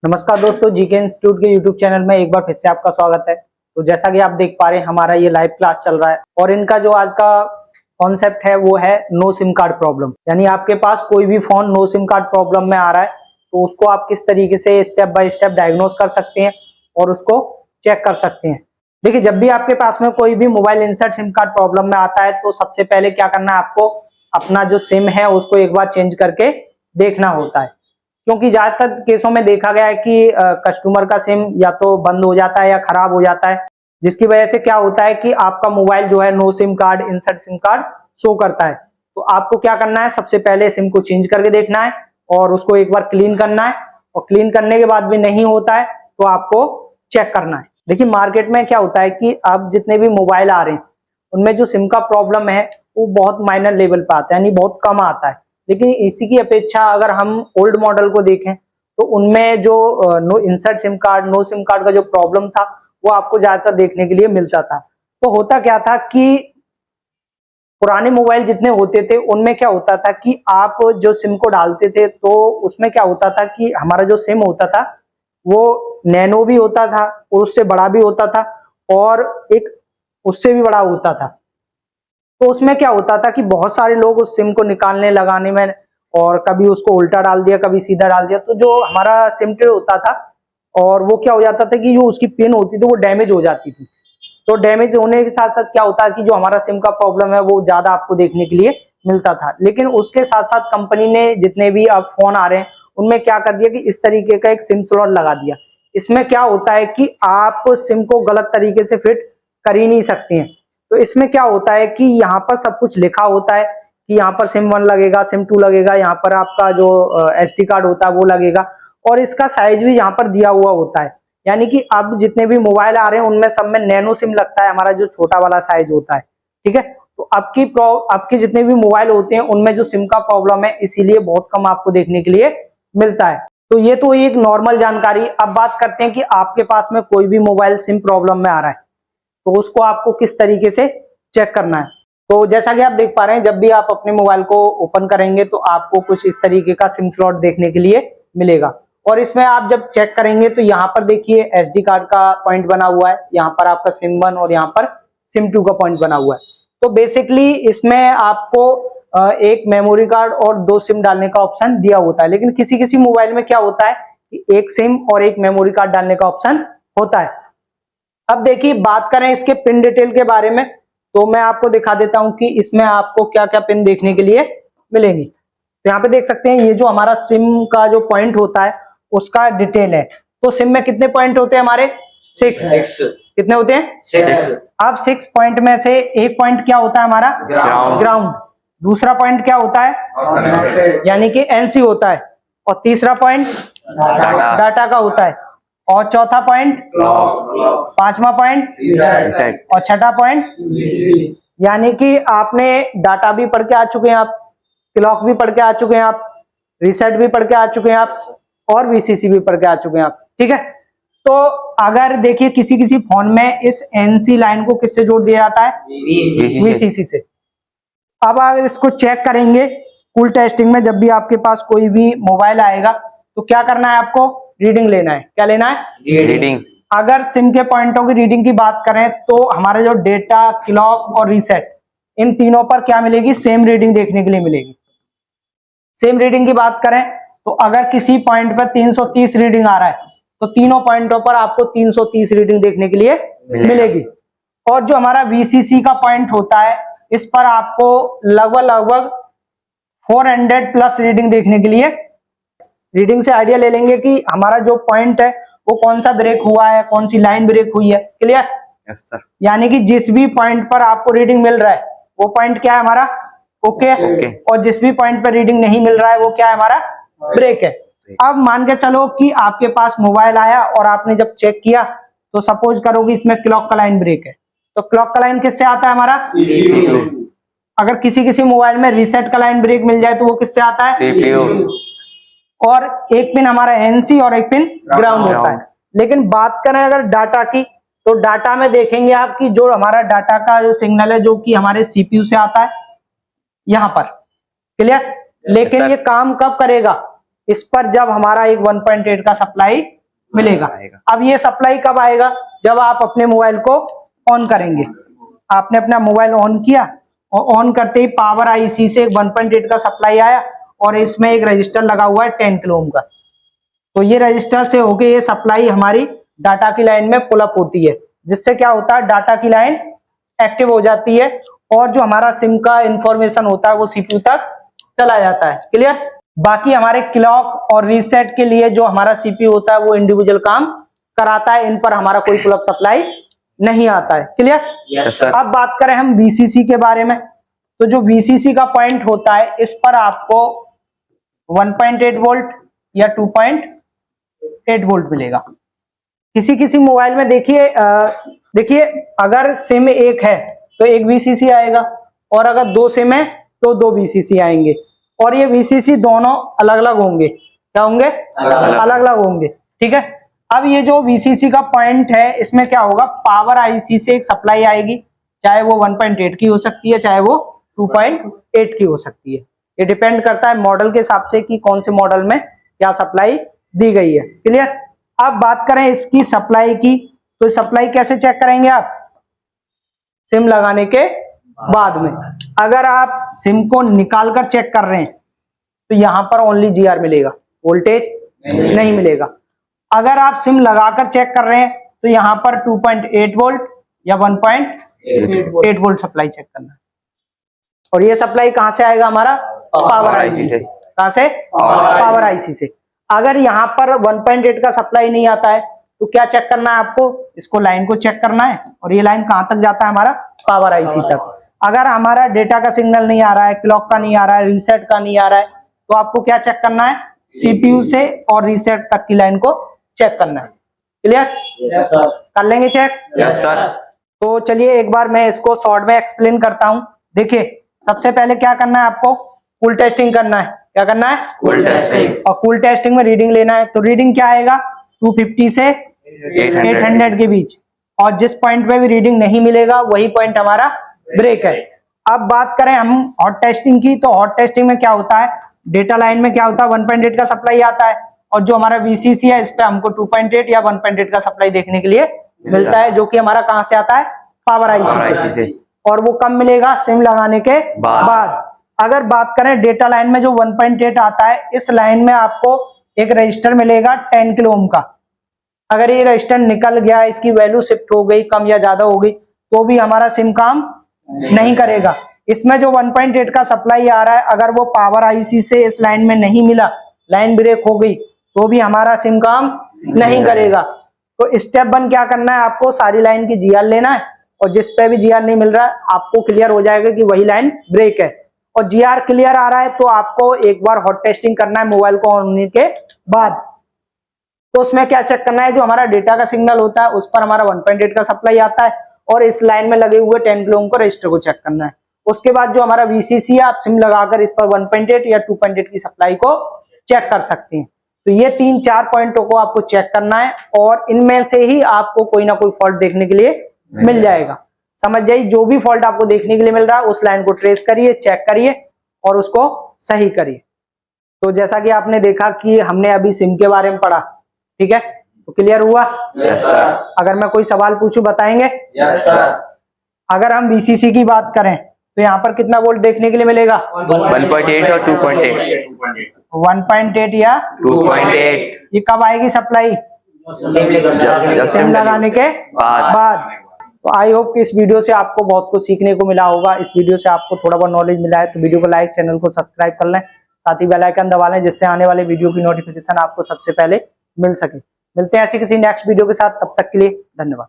नमस्कार दोस्तों, GK institute के यूट्यूब चैनल में एक बार फिर से आपका स्वागत है। तो जैसा कि आप देख पा रहे हैं, हमारा ये लाइव क्लास चल रहा है और इनका जो आज का कॉन्सेप्ट है वो है नो सिम कार्ड प्रॉब्लम। यानी आपके पास कोई भी phone no SIM card problem में आ रहा है तो उसको आप किस तरीके से स्टेप बाय स्टेप डायग्नोज कर सकते हैं और उसको चेक कर सकते हैं। देखिए, जब भी आपके पास में कोई भी mobile insert SIM card problem में आता है तो सबसे पहले क्या करना है, आपको अपना जो सिम है उसको एक बार चेंज करके देखना होता है। क्योंकि ज्यादातर केसों में देखा गया है कि कस्टमर का सिम या तो बंद हो जाता है या खराब हो जाता है, जिसकी वजह से क्या होता है कि आपका मोबाइल जो है no SIM card insert SIM card show करता है। तो आपको क्या करना है, सबसे पहले सिम को चेंज करके देखना है और उसको एक बार क्लीन करना है, और क्लीन करने के बाद भी नहीं होता है तो आपको चेक करना है। देखिए, मार्केट में क्या होता है कि अब जितने भी मोबाइल आ रहे हैं उनमें जो सिम का प्रॉब्लम है वो बहुत माइनर लेवल पे आता है, यानी बहुत कम आता है। लेकिन इसी की अपेक्षा अगर हम ओल्ड मॉडल को देखें तो उनमें जो no insert SIM card no SIM card का जो प्रॉब्लम था वो आपको ज्यादातर देखने के लिए मिलता था। तो होता क्या था कि पुराने मोबाइल जितने होते थे उनमें क्या होता था कि आप जो सिम को डालते थे तो उसमें क्या होता था कि हमारा जो सिम होता था वो नैनो भी होता था और उससे बड़ा भी होता था और एक उससे भी बड़ा होता था। तो उसमें क्या होता था कि बहुत सारे लोग उस सिम को निकालने लगाने में और कभी उसको उल्टा डाल दिया कभी सीधा डाल दिया, तो जो हमारा सिम ट्रे होता था और वो क्या हो जाता था कि जो उसकी पिन होती थी वो डैमेज हो जाती थी। तो डैमेज होने के साथ साथ क्या होता है कि जो हमारा सिम का प्रॉब्लम है वो ज्यादा आपको देखने के लिए मिलता था। लेकिन उसके साथ साथ कंपनी ने जितने भी अब फोन आ रहे हैं उनमें क्या कर दिया कि इस तरीके का एक सिम स्लॉट लगा दिया। इसमें क्या होता है कि आप सिम को गलत तरीके से फिट कर ही नहीं सकते हैं। तो इसमें क्या होता है कि यहाँ पर सब कुछ लिखा होता है कि यहाँ पर सिम 1 लगेगा, सिम 2 लगेगा, यहाँ पर आपका जो SD कार्ड होता है वो लगेगा और इसका साइज भी यहाँ पर दिया हुआ होता है। यानी कि अब जितने भी मोबाइल आ रहे हैं उनमें सब में नैनो सिम लगता है, हमारा जो छोटा वाला साइज होता है। ठीक है, तो आपके जितने भी मोबाइल होते हैं उनमें जो सिम का प्रॉब्लम है इसीलिए बहुत कम आपको देखने के लिए मिलता है। तो ये तो एक नॉर्मल जानकारी। अब बात करते हैं कि आपके पास में कोई भी मोबाइल सिम प्रॉब्लम में आ रहा है तो उसको आपको किस तरीके से चेक करना है। तो जैसा कि आप देख पा रहे हैं, जब भी आप अपने मोबाइल को ओपन करेंगे तो आपको कुछ इस तरीके का सिम स्लॉट देखने के लिए मिलेगा और इसमें आप जब चेक करेंगे तो यहाँ पर देखिए SD कार्ड का पॉइंट बना हुआ है, यहाँ पर आपका सिम 1 और यहाँ पर सिम 2 का पॉइंट बना हुआ है। तो बेसिकली इसमें आपको एक मेमोरी कार्ड और 2 सिम डालने का ऑप्शन दिया होता है, लेकिन किसी किसी मोबाइल में क्या होता है कि एक सिम और एक मेमोरी कार्ड डालने का ऑप्शन होता है। अब देखिए, बात करें इसके पिन डिटेल के बारे में तो मैं आपको दिखा देता हूं कि इसमें आपको क्या क्या पिन देखने के लिए मिलेंगी। तो यहाँ पे देख सकते हैं ये जो हमारा सिम का जो पॉइंट होता है उसका डिटेल है। तो सिम में कितने पॉइंट होते हैं हमारे? 6। कितने होते हैं? 6। अब 6 पॉइंट में से एक पॉइंट क्या होता है हमारा? ग्राउंड। दूसरा पॉइंट क्या होता है? यानी कि NC होता है। और तीसरा पॉइंट डाटा का होता है। और चौथा पॉइंट, पांचवा पॉइंट और छठा पॉइंट। यानी कि आपने डाटा भी पढ़ के आ चुके हैं, आप क्लॉक भी पढ़ के आ चुके हैं, आप रीसेट भी पढ़ के आ चुके हैं आप, और VCC भी पढ़ के आ चुके हैं आप। ठीक है, तो अगर देखिए किसी किसी फोन में इस NC लाइन को किससे जोड़ दिया जाता है? VCC से। अब अगर इसको चेक करेंगे कूल टेस्टिंग में, जब भी आपके पास कोई भी मोबाइल आएगा तो क्या करना है आपको? रीडिंग लेना है। क्या लेना है? रीडिंग। अगर सिम के पॉइंटों की रीडिंग की बात करें तो हमारे जो डेटा, क्लॉक और रीसेट, इन तीनों पर क्या मिलेगी? सेम रीडिंग देखने के लिए मिलेगी। सेम रीडिंग की बात करें तो अगर किसी पॉइंट पर 330 रीडिंग आ रहा है तो तीनों पॉइंटों पर आपको 330 रीडिंग देखने के लिए मिलेगी। और जो हमारा VCC का पॉइंट होता है इस पर आपको लगभग 400 प्लस रीडिंग देखने के लिए। रीडिंग से आइडिया ले लेंगे कि हमारा जो पॉइंट है वो कौन सा ब्रेक हुआ है, कौन सी लाइन ब्रेक हुई है। क्लियर? Yes sir. यानी कि जिस भी पॉइंट पर आपको रीडिंग मिल रहा है वो पॉइंट क्या है हमारा? ओके। और जिस भी पॉइंट पर रीडिंग नहीं मिल रहा है वो क्या है हमारा? ब्रेक है। अब मान के चलो कि आपके पास मोबाइल आया और आपने जब चेक किया तो सपोज करो कि इसमें क्लॉक का लाइन ब्रेक है, तो क्लॉक का लाइन किससे आता है हमारा? अगर किसी किसी मोबाइल में रीसेट का लाइन ब्रेक मिल जाए तो वो किससे आता है? और एक पिन हमारा NC और एक पिन ग्राउंड होता है। लेकिन बात करें अगर डाटा की तो डाटा में देखेंगे आप कि जो हमारा डाटा का जो सिग्नल है जो कि हमारे CPU से आता है यहां पर। क्लियर? लेकिन ये काम कब करेगा? इस पर जब हमारा एक 1.8 का सप्लाई मिलेगा। अब ये सप्लाई कब आएगा? जब आप अपने मोबाइल को ऑन करेंगे। आपने अपना मोबाइल ऑन किया और ऑन करते ही पावर आईसी से 1.8 का सप्लाई आया और इसमें एक रजिस्टर लगा हुआ है 10 किलो ओम का। तो ये रजिस्टर से होके ये सप्लाई हमारी डाटा की लाइन में पुल अप होती है, जिससे क्या होता है, डाटा की लाइन एक्टिव हो जाती है और जो हमारा सिम का इंफॉर्मेशन होता है वो सीपीयू तक चला जाता है। क्लियर? बाकी हमारे क्लॉक और रीसेट के लिए जो हमारा सीपीयू होता है वो इंडिविजुअल काम कराता है, इन पर हमारा कोई पुल अप सप्लाई नहीं आता है। क्लियर? Yes, sir. अब बात करें हम वीसीसी के बारे में, तो जो वीसीसी का पॉइंट होता है इस पर आपको 1.8 वोल्ट या 2.8 वोल्ट मिलेगा। किसी किसी मोबाइल में देखिए अगर सिम एक है तो एक वीसीसी आएगा और अगर दो सिम है तो दो वीसीसी आएंगे और ये वीसीसी दोनों अलग अलग होंगे। क्या होंगे? अलग अलग होंगे। ठीक है। अब ये जो वीसीसी का पॉइंट है इसमें क्या होगा, पावर आईसी से एक सप्लाई आएगी, चाहे वो 1.8 की हो सकती है चाहे वो 2.8 की हो सकती है। ये डिपेंड करता है मॉडल के हिसाब से कि कौन से मॉडल में क्या सप्लाई दी गई है। क्लियर? अब बात करें इसकी सप्लाई की, तो सप्लाई कैसे चेक करेंगे आप? सिम लगाने के बाद में। अगर आप सिम को निकाल कर चेक कर रहे हैं तो यहां पर ओनली जीआर मिलेगा, वोल्टेज नहीं मिलेगा। अगर आप सिम लगाकर चेक कर रहे हैं तो यहां पर 2.8 वोल्ट या 1.8 वोल्ट सप्लाई चेक करना है। और ये सप्लाई कहां से आएगा? हमारा पावर आईसी से। कहां से? पावर आईसी से। अगर यहां पर 1.8 का सप्लाई नहीं आता है तो क्या चेक करना है आपको? इसको लाइन को चेक करना है और ये लाइन कहां तक जाता है? हमारा पावर आईसी तक। अगर हमारा डेटा का सिग्नल नहीं आ रहा है, क्लॉक का नहीं आ रहा है, रीसेट का नहीं आ रहा है, तो आपको क्या चेक करना है? सीपीयू से और रीसेट तक की लाइन को चेक करना है। क्लियर? Yes, sir. कर लेंगे चेक? Yes, sir. तो चलिए एक बार मैं इसको शॉर्ट में एक्सप्लेन करता हूं। देखिए सबसे पहले क्या करना है आपको? कूल टेस्टिंग करना है। क्या करना है? Cool testing. और कूल टेस्टिंग में रीडिंग लेना है। तो रीडिंग क्या आएगा? 250 से 800 के बीच, और जिस पॉइंट पे भी रीडिंग नहीं मिलेगा वही पॉइंट हमारा ब्रेक है। अब बात करें हम हॉट टेस्टिंग की, तो हॉट टेस्टिंग में क्या होता है, डेटा लाइन में क्या होता है, 1.8 का सप्लाई आता है और जो हमारा वीसीसी है इस पे हमको 2.8 या 1.8 का सप्लाई देखने के लिए मिलता है, जो कि हमारा कहां से आता है? पावर आईसी से। और वो कब मिलेगा? सिम लगाने के बाद। अगर बात करें डेटा लाइन में जो 1.8 आता है, इस लाइन में आपको एक रजिस्टर मिलेगा 10 किलो ओम का। अगर ये रजिस्टर निकल गया, इसकी वैल्यू शिफ्ट हो गई, कम या ज्यादा हो गई, तो भी हमारा सिम काम नहीं करेगा। इसमें जो 1.8 का सप्लाई आ रहा है, अगर वो पावर आईसी से इस लाइन में नहीं मिला, लाइन ब्रेक हो गई, तो भी हमारा सिम काम नहीं करेगा। तो स्टेप 1 क्या करना है आपको? सारी लाइन की जीआर लेना है और जिस पे भी जीआर नहीं मिल रहा है आपको क्लियर हो जाएगा कि वही लाइन ब्रेक है। और जीआर क्लियर आ रहा है तो आपको एक बार हॉट टेस्टिंग करना है मोबाइल को ऑन होने के बाद। तो उसमें क्या चेक करना है? जो हमारा डेटा का सिग्नल होता है उस पर हमारा 1.8 का सप्लाई आता है और इस लाइन में लगे हुए 10 किलो ओम को रजिस्टर को चेक करना है। उसके बाद जो हमारा वीसीसी है, आप सिम लगाकर इस पर 1.8 या 2.8 की सप्लाई को चेक कर सकते हैं। तो ये 3-4 पॉइंटों को आपको चेक करना है और इनमें से ही आपको कोई ना कोई फॉल्ट देखने के लिए मिल जाएगा। समझ जाइए, जो भी फॉल्ट आपको देखने के लिए मिल रहा है उस लाइन को ट्रेस करिए, चेक करिए और उसको सही करिए। तो जैसा कि आपने देखा कि हमने अभी सिम के बारे में पढ़ा, ठीक है, तो क्लियर हुआ? Yes, sir. अगर मैं कोई सवाल पूछूं बताएंगे? Yes, sir. अगर हम वीसीसी की बात करें तो यहाँ पर कितना वोल्ट देखने के लिए मिलेगा? 1.8 और 2.8। 1.8 या 2.8। ये कब आएगी सप्लाई? सिम लगाने के बाद। तो आई होप कि इस वीडियो से आपको बहुत कुछ सीखने को मिला होगा। इस वीडियो से आपको थोड़ा बहुत नॉलेज मिला है तो वीडियो को लाइक, चैनल को सब्सक्राइब कर लें, साथ ही बेल आइकन दबा लें जिससे आने वाले वीडियो की नोटिफिकेशन आपको सबसे पहले मिल सके। मिलते हैं ऐसी किसी नेक्स्ट वीडियो के साथ, तब तक के लिए धन्यवाद।